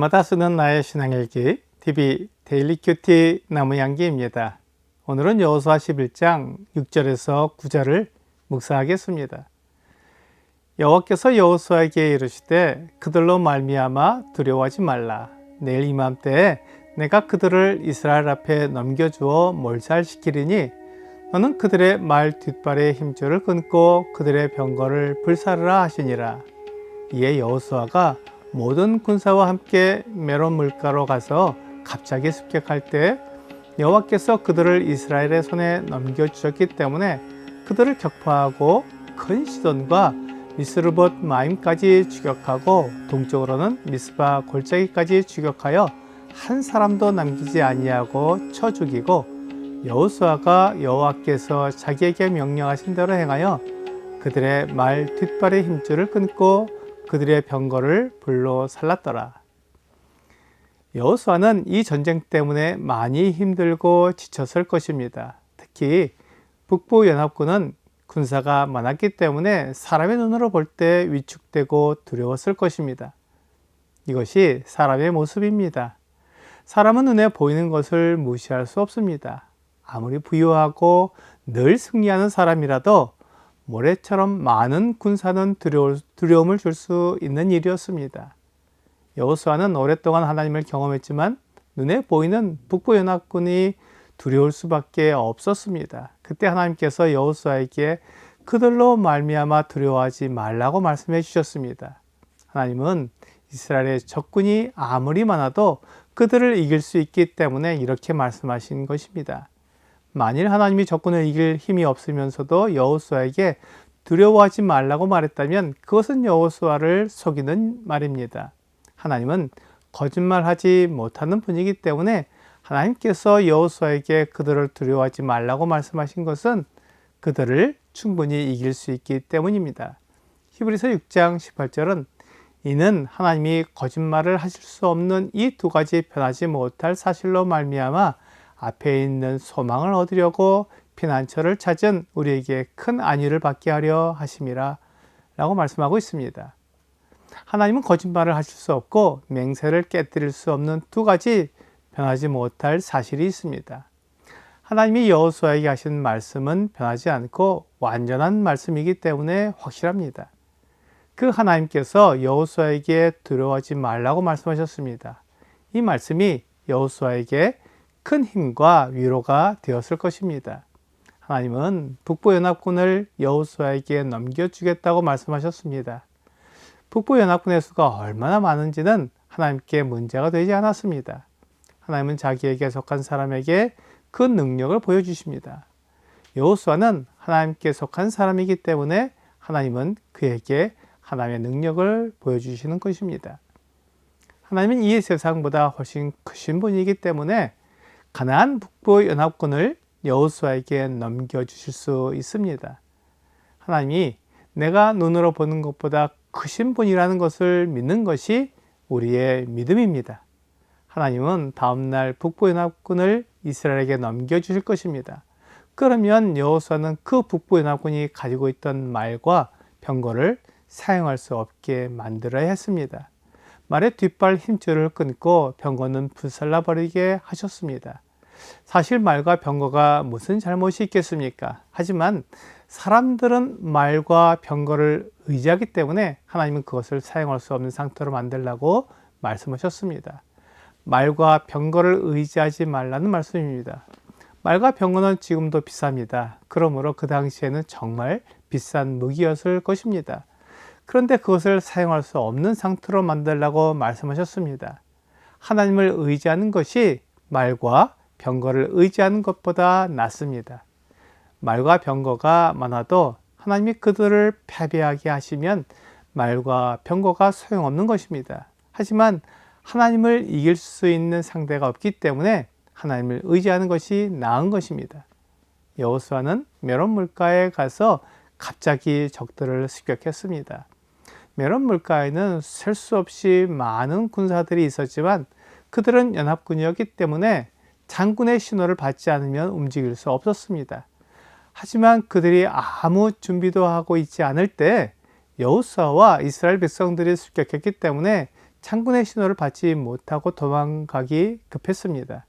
주말마다 쓰는 나의 신앙일기 TV 데일리 큐티 나무양기입니다. 오늘은 여호수아 11장 6절에서 9절을 묵상하겠습니다. 여호와께서 여호수아에게 이르시되 그들로 말미암아 두려워하지 말라. 내일 이맘때에 내가 그들을 이스라엘 앞에 넘겨주어 몰살시키리니 너는 그들의 말 뒷발의 힘줄을 끊고 그들의 병거를 불사르라 하시니라. 이에 여호수아가 모든 군사와 함께 메론 물가로 가서 갑자기 습격할 때 여호와께서 그들을 이스라엘의 손에 넘겨주셨기 때문에 그들을 격파하고 큰 시돈과 미스르봇 마임까지 추격하고 동쪽으로는 미스바 골짜기까지 추격하여 한 사람도 남기지 아니하고 쳐 죽이고 여호수아가 여호와께서 자기에게 명령하신 대로 행하여 그들의 말 뒷발의 힘줄을 끊고 그들의 병거를 불로 살랐더라. 여호수아는 이 전쟁 때문에 많이 힘들고 지쳤을 것입니다. 특히 북부 연합군은 군사가 많았기 때문에 사람의 눈으로 볼 때 위축되고 두려웠을 것입니다. 이것이 사람의 모습입니다. 사람은 눈에 보이는 것을 무시할 수 없습니다. 아무리 부유하고 늘 승리하는 사람이라도 모래처럼 많은 군사는 두려움을 줄 수 있는 일이었습니다. 여호수아는 오랫동안 하나님을 경험했지만 눈에 보이는 북부연합군이 두려울 수밖에 없었습니다. 그때 하나님께서 여호수아에게 그들로 말미암아 두려워하지 말라고 말씀해 주셨습니다. 하나님은 이스라엘의 적군이 아무리 많아도 그들을 이길 수 있기 때문에 이렇게 말씀하신 것입니다. 만일 하나님이 적군을 이길 힘이 없으면서도 여호수아에게 두려워하지 말라고 말했다면 그것은 여호수아를 속이는 말입니다. 하나님은 거짓말하지 못하는 분이기 때문에 하나님께서 여호수아에게 그들을 두려워하지 말라고 말씀하신 것은 그들을 충분히 이길 수 있기 때문입니다. 히브리서 6장 18절은 이는 하나님이 거짓말을 하실 수 없는 이 두 가지 변하지 못할 사실로 말미암아 앞에 있는 소망을 얻으려고 피난처를 찾은 우리에게 큰 안위를 받게 하려 하심이라 라고 말씀하고 있습니다. 하나님은 거짓말을 하실 수 없고 맹세를 깨뜨릴 수 없는 두 가지 변하지 못할 사실이 있습니다. 하나님이 여호수아에게 하신 말씀은 변하지 않고 완전한 말씀이기 때문에 확실합니다. 그 하나님께서 여호수아에게 두려워하지 말라고 말씀하셨습니다. 이 말씀이 여호수아에게 큰 힘과 위로가 되었을 것입니다. 하나님은 북부연합군을 여호수아에게 넘겨주겠다고 말씀하셨습니다. 북부연합군의 수가 얼마나 많은지는 하나님께 문제가 되지 않았습니다. 하나님은 자기에게 속한 사람에게 그 능력을 보여주십니다. 여호수아는 하나님께 속한 사람이기 때문에 하나님은 그에게 하나님의 능력을 보여주시는 것입니다. 하나님은 이 세상보다 훨씬 크신 분이기 때문에 가나안 북부 연합군을 여호수아에게 넘겨주실 수 있습니다. 하나님이 내가 눈으로 보는 것보다 크신 분이라는 것을 믿는 것이 우리의 믿음입니다. 하나님은 다음날 북부 연합군을 이스라엘에게 넘겨주실 것입니다. 그러면 여호수아는 그 북부 연합군이 가지고 있던 말과 병거를 사용할 수 없게 만들어야 했습니다. 말의 뒷발 힘줄을 끊고 병거는 불살라버리게 하셨습니다. 사실 말과 병거가 무슨 잘못이 있겠습니까? 하지만 사람들은 말과 병거를 의지하기 때문에 하나님은 그것을 사용할 수 없는 상태로 만들라고 말씀하셨습니다. 말과 병거를 의지하지 말라는 말씀입니다. 말과 병거는 지금도 비쌉니다. 그러므로 그 당시에는 정말 비싼 무기였을 것입니다. 그런데 그것을 사용할 수 없는 상태로 만들라고 말씀하셨습니다. 하나님을 의지하는 것이 말과 병거를 의지하는 것보다 낫습니다. 말과 병거가 많아도 하나님이 그들을 패배하게 하시면 말과 병거가 소용없는 것입니다. 하지만 하나님을 이길 수 있는 상대가 없기 때문에 하나님을 의지하는 것이 나은 것입니다. 여호수아는 메론 물가에 가서 갑자기 적들을 습격했습니다. 메론 물가에는 셀 수 없이 많은 군사들이 있었지만 그들은 연합군이었기 때문에 장군의 신호를 받지 않으면 움직일 수 없었습니다. 하지만 그들이 아무 준비도 하고 있지 않을 때 여호수아와 이스라엘 백성들이 습격했기 때문에 창군의 신호를 받지 못하고 도망가기 급했습니다.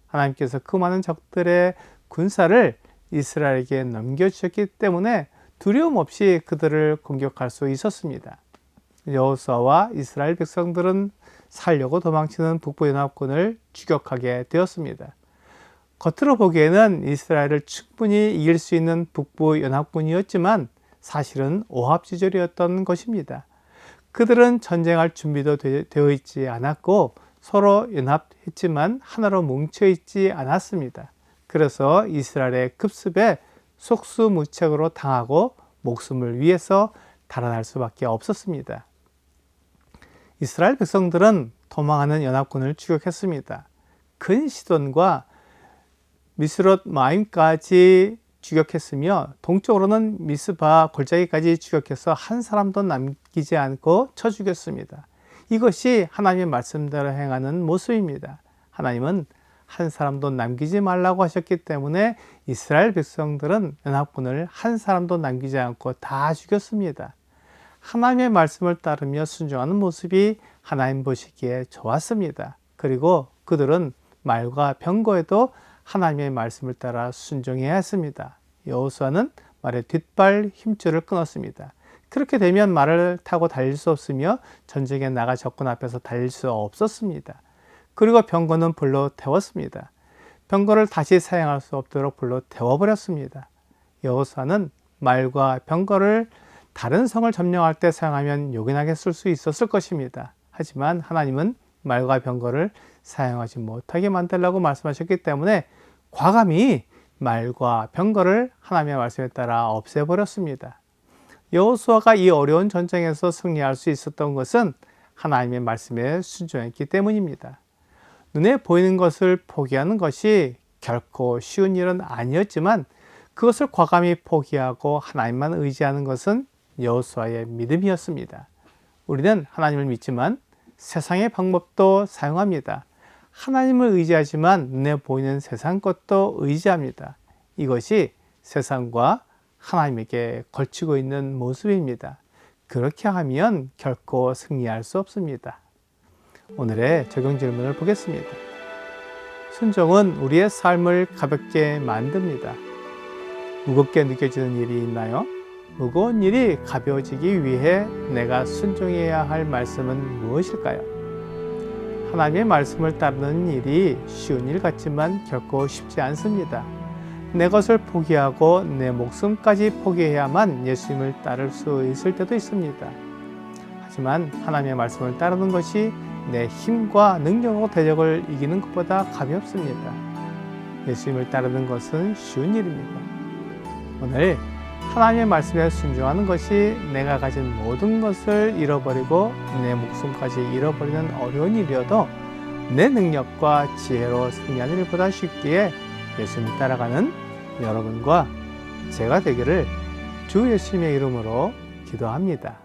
하나님께서 그 많은 적들의 군사를 이스라엘에게 넘겨주셨기 때문에 두려움 없이 그들을 공격할 수 있었습니다. 여호수아와 이스라엘 백성들은 살려고 도망치는 북부연합군을 추격하게 되었습니다. 겉으로 보기에는 이스라엘을 충분히 이길 수 있는 북부연합군이었지만 사실은 오합지졸이었던 것입니다. 그들은 전쟁할 준비도 되어 있지 않았고 서로 연합했지만 하나로 뭉쳐 있지 않았습니다. 그래서 이스라엘의 급습에 속수무책으로 당하고 목숨을 위해서 달아날 수밖에 없었습니다. 이스라엘 백성들은 도망하는 연합군을 추격했습니다. 근 시돈과 미스롯 마임까지 추격했으며 동쪽으로는 미스바 골짜기까지 추격해서 한 사람도 남기지 않고 쳐 죽였습니다. 이것이 하나님의 말씀대로 행하는 모습입니다. 하나님은 한 사람도 남기지 말라고 하셨기 때문에 이스라엘 백성들은 연합군을 한 사람도 남기지 않고 다 죽였습니다. 하나님의 말씀을 따르며 순종하는 모습이 하나님 보시기에 좋았습니다. 그리고 그들은 말과 병거에도 하나님의 말씀을 따라 순종해야 했습니다. 여호수아는 말의 뒷발 힘줄을 끊었습니다. 그렇게 되면 말을 타고 달릴 수 없으며 전쟁에 나가 적군 앞에서 달릴 수 없었습니다. 그리고 병거는 불로 태웠습니다. 병거를 다시 사용할 수 없도록 불로 태워버렸습니다. 여호수아는 말과 병거를 다른 성을 점령할 때 사용하면 요긴하게 쓸 수 있었을 것입니다. 하지만 하나님은 말과 병거를 사용하지 못하게 만들라고 말씀하셨기 때문에 과감히 말과 병거를 하나님의 말씀에 따라 없애버렸습니다. 여호수아가 이 어려운 전쟁에서 승리할 수 있었던 것은 하나님의 말씀에 순종했기 때문입니다. 눈에 보이는 것을 포기하는 것이 결코 쉬운 일은 아니었지만 그것을 과감히 포기하고 하나님만 의지하는 것은 여호수아의 믿음이었습니다. 우리는 하나님을 믿지만 세상의 방법도 사용합니다. 하나님을 의지하지만 눈에 보이는 세상 것도 의지합니다. 이것이 세상과 하나님에게 걸치고 있는 모습입니다. 그렇게 하면 결코 승리할 수 없습니다. 오늘의 적용 질문을 보겠습니다. 순종은 우리의 삶을 가볍게 만듭니다. 무겁게 느껴지는 일이 있나요? 무거운 일이 가벼워지기 위해 내가 순종해야 할 말씀은 무엇일까요? 하나님의 말씀을 따르는 일이 쉬운 일 같지만 결코 쉽지 않습니다. 내 것을 포기하고 내 목숨까지 포기해야만 예수님을 따를 수 있을 때도 있습니다. 하지만 하나님의 말씀을 따르는 것이 내 힘과 능력과 대적을 이기는 것보다 가볍습니다. 예수님을 따르는 것은 쉬운 일입니다. 오늘 하나님의 말씀에 순종하는 것이 내가 가진 모든 것을 잃어버리고 내 목숨까지 잃어버리는 어려운 일이어도 내 능력과 지혜로 승리하는 일보다 쉽기에 예수님을 따라가는 여러분과 제가 되기를 주 예수님의 이름으로 기도합니다.